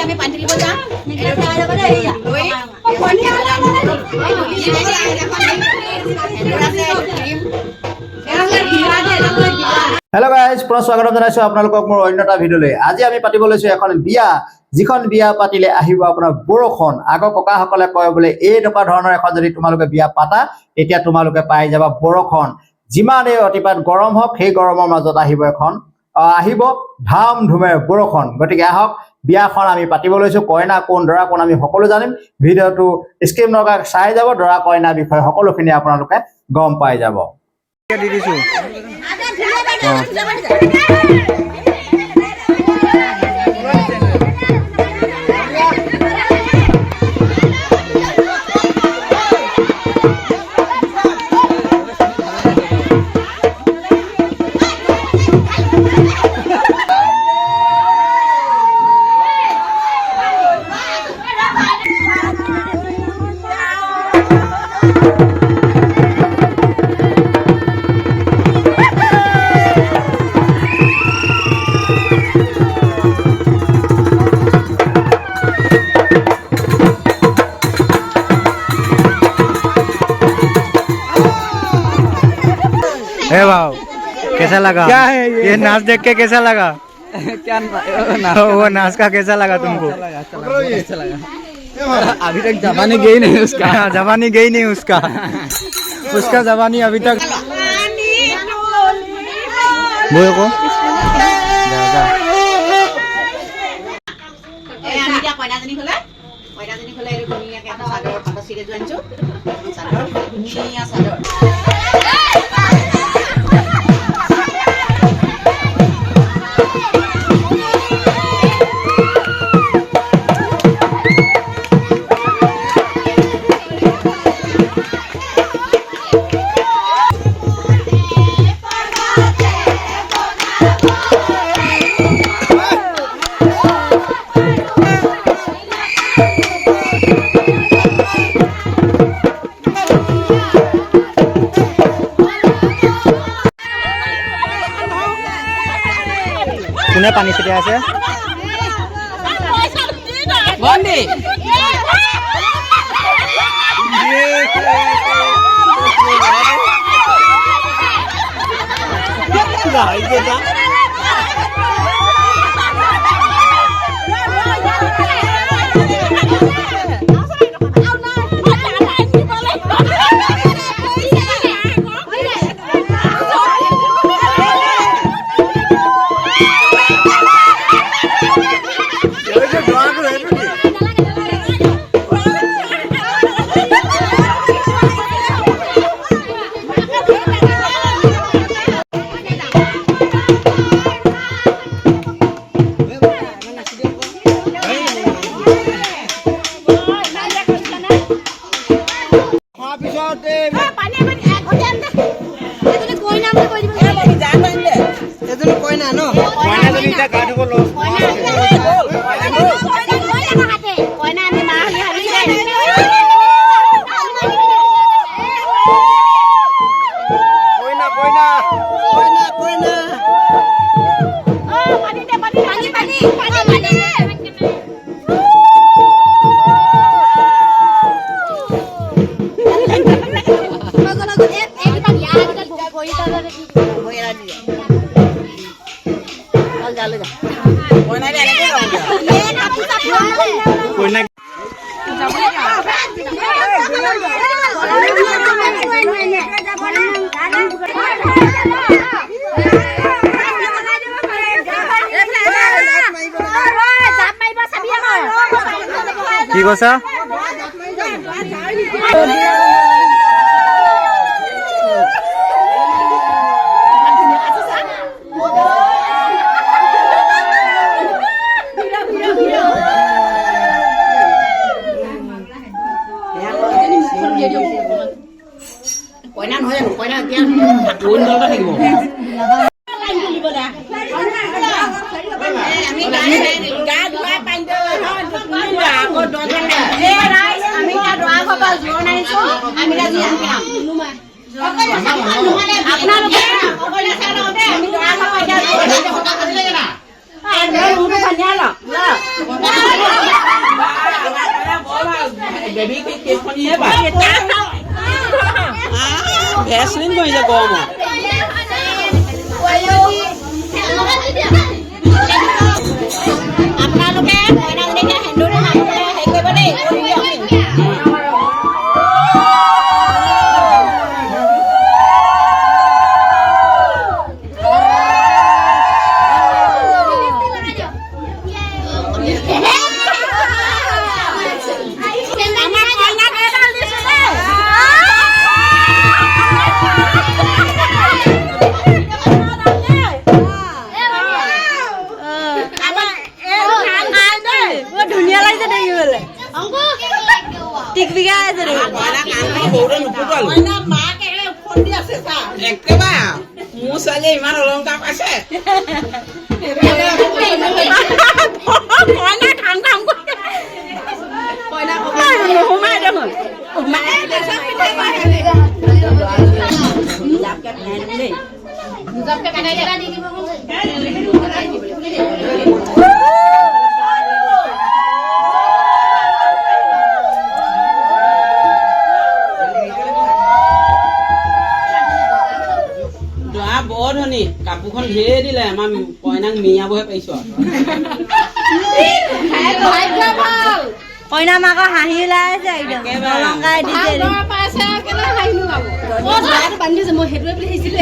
আমি পানী তুলিব যাম। হেল্ল' গাইজ, পুনৰ স্বাগতম জনাইছো আপোনালোকক মোৰ অন্য এটা ভিডিঅ'লৈ। আজি আমি পাতিব লৈছো এখন বিয়া, যিখন বিয়া পাতিলে আহিব আপোনাৰ বৰষুণ। আগৰ ককাসকলে কয় বোলে এনেকুৱা ধৰণৰ এখন যদি তোমালোকে বিয়া পাতা তেতিয়া তোমালোকে পাই যাবা বৰষুণ। যিমানেই অতিপাত গৰম হওক সেই গৰমৰ মাজত আহিব ধাম ধুমেৰ বৰষুণ। গতিকে আহক বিয়াখন আমি পাতিব লৈছো। কইনা কোন দৰা কোন আমি সকলো জানিম। ভিডিঅ'টো স্ক্ৰীন নলগাই চাই যাব, দৰা কইনাৰ বিষয়ে সকলোখিনি আপোনালোকে গম পাই যাব। দি দিছো वाह, कैसा लगा? क्या है ये नाच देख के कैसा लगा? क्या वो नाच का कैसा लगा तुमको? अच्छा लगा। अभी तक जवानी गई नहीं उसका। जवानी गई नहीं उसका। उसका जवानी अभी तक बोलो को কোনে পানী ছিটিয়াই আছে? কি কৈছা? কইনা নহয় জানো? কইনা এতিয়া ঢোল দলটা থাকিব। আমি গা ধুৱাই পানী আমি দৰা ঘৰ জোৰ নাইছো আমি আপোনালোকে আমি দৰা ঘৰ বেবী কেইখনিহে পায় ভেচলিন কৰিছে গৰমত আপোনালোকে কইনা জনীকে সেন্দুৰ মাৰিবলৈ হেৰি কৰিব দেই ধুনীয়া লাগিছে দেখিবলৈ টিকবিকা আছে একেবাৰে মোৰ ছোৱালীয়ে ইমান অলংকাৰ পাইছে সোমাই দেখোন দৰা বৰ ধনী কাপোৰখন ধেৰ দিলে আমাৰ কইনাক মিয়াবহে পাৰিছো কইনা মাকৰ হাঁহি ওলাই আছে একদম অলংকাৰ দিছে বান্ধিছে মই সেইটোৱে বুলি আহিছিলো